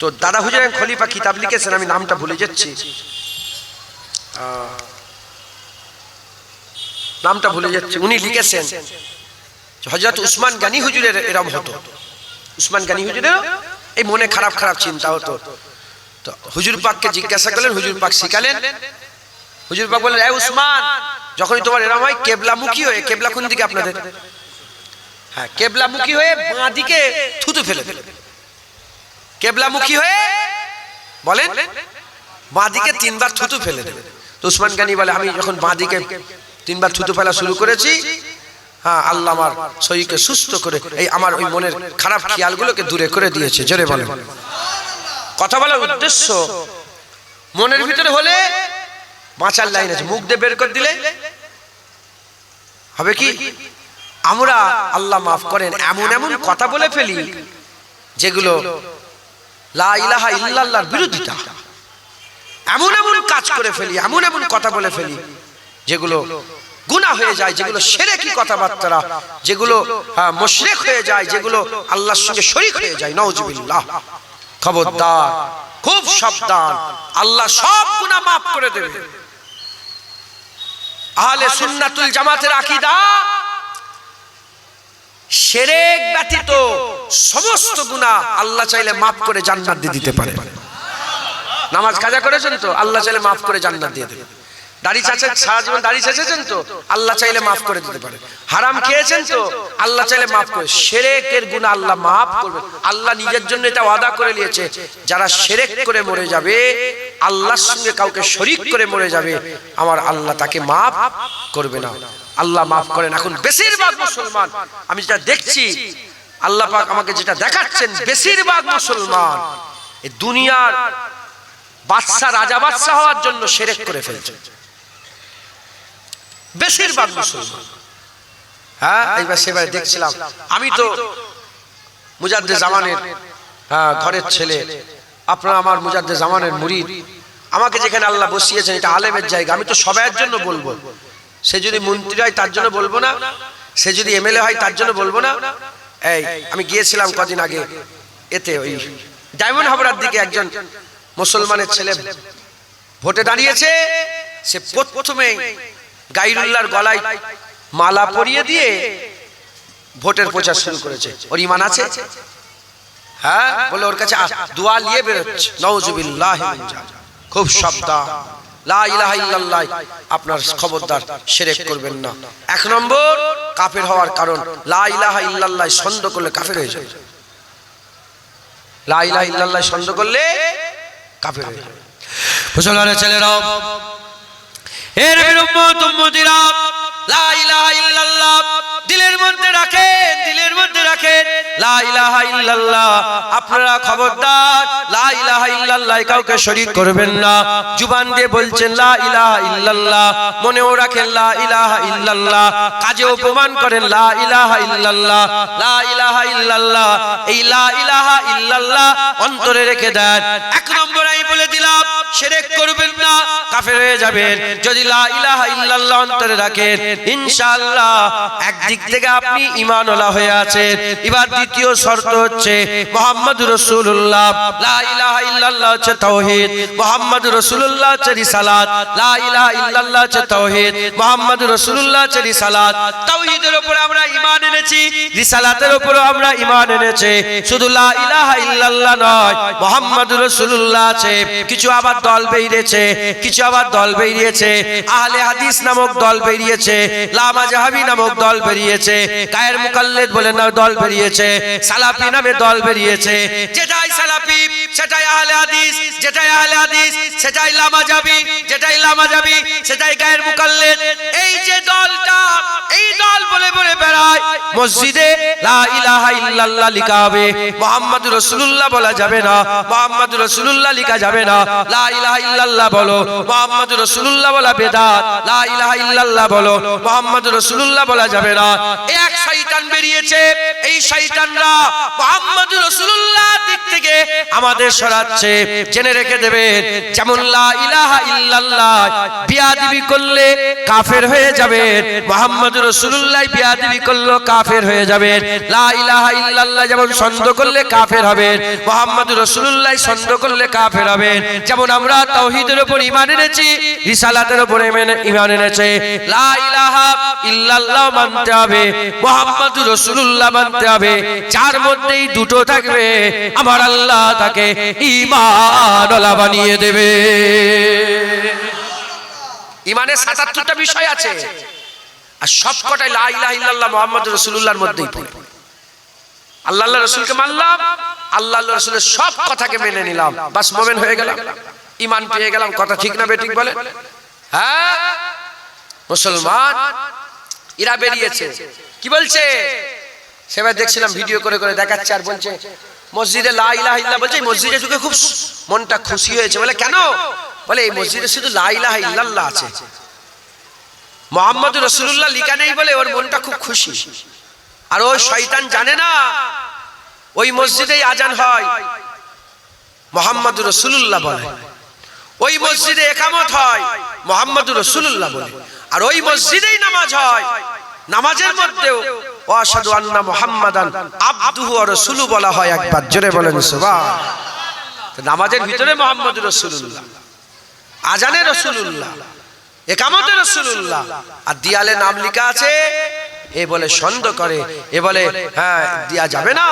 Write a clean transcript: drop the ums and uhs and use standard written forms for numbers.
তো দাদা হুজুর খলিফা কিতাব লিখেছেন, আমি নামটা ভুলে যাচ্ছি, উনি লিখেছেন হযরত উসমান গনি হুজুরের এরকম হতো। উসমান গনি হুজুরের এই মনে খারাপ খারাপ চিন্তা হতো। তো হুজুর পাককে জিজ্ঞাসা করলেন, হুজুর পাক শিখালেন। হুজুর পাক বললেন, এ উসমান, যখনই তোমার এরকম হয় কেবলামুখী হয়ে, কেবলা কোন দিকে আপনাদের? হ্যাঁ, কেবলামুখী হয়ে বাঁ দিকে থুতু ফেলে দেবে। কেবলামুখী হয়ে বলেন বাঁ দিকে 3 বার থুতু ফেলে দেবে। তো উসমান গনি বলে, আমি যখন বাঁ দিকে 3 বার থুতু ফেলা শুরু করেছি, হ্যাঁ, আল্লাহ আমার শরীরকে সুস্থ করে এই আমার ওই মনের খারাপ খেয়ালগুলোকে দূরে করে দিয়েছে। জোরে বলেন। কথা বলার উদ্দেশ্য মনের ভিতরে হলে বাঁচার লাইন আছে, মুখ দিয়ে বের করে দিলে হবে কি? আমরা আল্লাহ মাফ করেন এমন এমন কথা বলে ফেলি যেগুলো লা ইলাহা ইল্লাল্লাহর বিরোধিতা। এমন এমন কাজ করে ফেলি, এমন এমন কথা বলে ফেলি যেগুলো গুনাহ হয়ে যায়, যেগুলো শিরকি কথাবার্তা, যেগুলো মুশরিক হয়ে যায়, যেগুলো আল্লাহর সঙ্গে শরীক হয়ে যায়। নাউজুবিল্লাহ। খবরদার, খুব সাবধান, আল্লাহ সব গুনাহ মাফ করে দেবে। আহলে সুন্নাতুল জামাতের আকীদা, শিরক ব্যতীত সমস্ত গুনাহ আল্লাহ চাইলে মাফ করে জান্নাত দিয়ে দিতে পারে। নামাজ কাজা করেছেন তো, আল্লাহ চাইলে মাফ করে জান্নাত দিয়ে দেবে। দাড়ি চাচেন, সারা জীবন দাড়ি চেঁচেছেন তো, আল্লাহ চাইলে মাফ করে দিতে পারে। হারাম খেয়েছেন তো, আল্লাহ চাইলে মাফ করে। শিরকের গুনাহ আল্লাহ মাফ করবে। আল্লাহ নিজের জন্য এটা ওয়াদা করে নিয়েছে, যারা শিরক করে মরে যাবে, আল্লাহর সঙ্গে কাউকে শরীক করে মরে যাবে, আমার আল্লাহ তাকে মাফ করবে না। আল্লাহ মাফ করেন। এখন বেশিরভাগ মুসলমান, আমি যেটা দেখছি, আল্লাহ পাক আমাকে যেটা দেখাচ্ছেন, বেশিরভাগ মুসলমান এই দুনিয়ার বাদশা, রাজা বাদশা হওয়ার জন্য শিরক করে ফেলছে। বেশিরভাগ মুসলমান। হ্যাঁ, এইবার সেবার দেখছিলাম, আমি তো মুজাদ্দেদ জামানের ঘরের ছেলে, আপনারা আমার মুজাদ্দেদ জামানের মুরিদ। আমাকে যেখানে আল্লাহ বসিয়েছেন, এটা আলেমের জায়গা। আমি তো সবার জন্য বলবো। সে যদি মন্ত্রী হয় তার জন্য বলবো না, সে যদি এমএলএ হয় তার জন্য বলবো না। এই আমি গিয়েছিলাম কদিন আগে, এতে ওই ডায়মন্ড হাবড়ার দিকে একজন মুসলমানের ছেলে ভোটে দাঁড়িয়েছে। সে প্রথমে গাইরুল্লাহর গলায় মালা পরিয়ে দিয়ে ভোটের প্রচার শুরু করেছে। ওর ঈমান আছে? হ্যাঁ, বলে ওর কাছে দোয়া নিয়ে বেরোচ্ছে। নাউজুবিল্লাহ। খুব সাবধান, লা ইলাহা ইল্লাল্লাহ, আপনার খবরদার শিরক করবেন না। 1 নম্বর কাফের হওয়ার কারণ, লা ইলাহা ইল্লাল্লাহ ছন্দ করলে কাফের হয়ে যাবে। লা ইলাহা ইল্লাল্লাহ ছন্দ করলে কাফের হয়ে যাবে। মুসলমানের ছেলেরা, এর উম্মত উম্মতিরা, লা ইলাহা ইল্লাল্লাহ দিলের মধ্যে রাখেন, দিলের মধ্যে রাখেন। লা ইলাহা ইল্লাল্লাহ, আপনারা খবরদার লা ইলাহা ইল্লাল্লাহ কাউকে শরীক করবেন না। জুবান দিয়ে বলছেন লা ইলাহা ইল্লাল্লাহ, মনেও রাখেন লা ইলাহা ইল্লাল্লাহ, কাজেও প্রমাণ করেন লা ইলাহা ইল্লাল্লাহ। লা ইলাহা ইল্লাল্লাহ, এই লা ইলাহা ইল্লাল্লাহ অন্তরে রেখে দেন। 1 নম্বর আমি বলে দিলাম, শিরক করবেন না, কাফের হয়ে যাবেন যদি লা ইলাহা ইল্লাল্লাহ অন্তরে রাখেন। ইনশাআল্লাহ একদিক থেকে আপনি ঈমানওয়ালা হয়ে আছেন। এবার দ্বিতীয় শর্ত হচ্ছে মুহাম্মদুর রাসূলুল্লাহ। লা ইলাহা ইল্লাল্লাহ হচ্ছে তাওহীদ, মুহাম্মদুর রাসূলুল্লাহ হচ্ছে রিসালাত। লা ইলাহা ইল্লাল্লাহ হচ্ছে তাওহীদ, মুহাম্মদুর রাসূলুল্লাহ হচ্ছে রিসালাত। তাওহীদের উপর আমরা ঈমান এনেছি, রিসালাতের উপরও আমরা ঈমান এনেছি। শুধু লা ইলাহা ইল্লাল্লাহ নয়, মুহাম্মদুর রাসূলুল্লাহ আছে। কিছু আবার দল বেরিয়েছে, কিছু আবার দল বেরিয়েছে, আহলে হাদিস নামক দল বেরিয়েছে, লামাজাহাবি নামক দল বেরিয়েছে, গায়ের মুকাল্লিদ বলে না দল বেরিয়েছে, সালাফি নামে দল বেরিয়েছে। যেটাই সালাফি সেটাই আহলে হাদিস, যেটাই আহলে হাদিস সেটাই লামাজাবি, যেটাই লামাজাবি সেটাই গায়ের মুকাল্লিদ। এই যে দলটা, এই দল বলে বলে বেড়ায়, মসজিদে লা ইলাহা ইল্লাল্লাহ লিখা হবে, মুহাম্মাদুর রাসূলুল্লাহ বলা যাবে না, মুহাম্মাদুর রাসূলুল্লাহ লিখা যাবে না। লা ইলাহা ইল্লাল্লাহ বলো, মুহাম্মাদুর রাসূলুল্লাহ বলা বেদাত। লা ইলাহা ইল্লাল্লাহ বলো, মুহাম্মাদুর রাসূলুল্লাহ বলা যাবে না। এক শয়তান বেরিয়েছে, এই শয়তানরা মুহাম্মাদুর রাসূলুল্লাহ দিক থেকে আমাদের সরাচ্ছে। জেনে রেখে দেবেন, যেমন লা ইলাহা ইল্লাল্লাহ বিয়াদবি করলে কাফের হয়ে যাবেন, মুহাম্মাদুর রাসূলুল্লাহ বিয়াদবি করলো কাফের হয়ে যাবেন। লা ইলাহা ইল্লাল্লাহ যেমন সন্দেহ করলে কাফের হবেন, মুহাম্মদুর রাসূলুল্লাহ সন্দেহ করলে কাফের হবেন। যেমন আমরা তাওহীদের উপর ঈমান এনেছি, রিসালাতের উপর ঈমান এনেছি, লা ইলাহা ইল্লাল্লাহ মানতে হবে, মুহাম্মদুর রাসূলুল্লাহ মানতে হবে। যার মধ্যেই দুটো থাকবে আমার আল্লাহ তাকে ঈমানওয়ালা বানিয়ে দেবে। ঈমানের ৭৭টা বিষয় আছে, আর সবকটাই লা ইলাহা ইল্লাল্লাহ মুহাম্মদুর রাসূলুল্লাহর মধ্যেই পড়ে। আল্লাহ আল্লাহ রাসূলকে মানলাম, আল্লাহ আল্লাহ রাসূলের সব কথাকে মেনে নিলাম, বাস মুমিন হয়ে গেলাম, ঈমান পেয়ে গেলাম। কথা ঠিক না বেঠিক বলে? হ্যাঁ, মুসলমান এরা বেরিয়েছে, কি বলছে? সেবার দেখছিলাম ভিডিও করে করে দেখাচ্ছে, আর বলছে মসজিদে লা ইলাহা ইল্লাল্লাহ বলছে, মসজিদে ঢুকে খুব মনটা খুশি হয়েছে। বলে কেন? বলে এই মসজিদে শুধু লা ইলাহা ইল্লাল্লাহ আছে, মুহাম্মদুর রাসূলুল্লাহ লেখা নেই বলে ওর মনটা খুব খুশি। আর ওই শয়তান জানে না ওই মসজিদেই আজান হয় মুহাম্মদুর রাসূলুল্লাহ বলে, ওই মসজিদে ইকামত হয় মুহাম্মদুর রাসূলুল্লাহ বলে, আর ওই মসজিদেই নামাজ হয়, নামাজের মধ্যেও আশহাদু আন্না মুহাম্মাদান আবদুহু ওয়া রাসূলুহু বলা হয়। একবার জোরে বলেন সুবহানাল্লাহ। নামাজের ভিতরে মুহাম্মদুর রাসূলুল্লাহ, আজানে রাসূলুল্লাহ, ইকামতে রাসূলুল্লাহ, আর দিয়ালে নাম লেখা আছে। এ বলে সন্দেহ করে, এ বলে হ্যাঁ দেয়া যাবে না,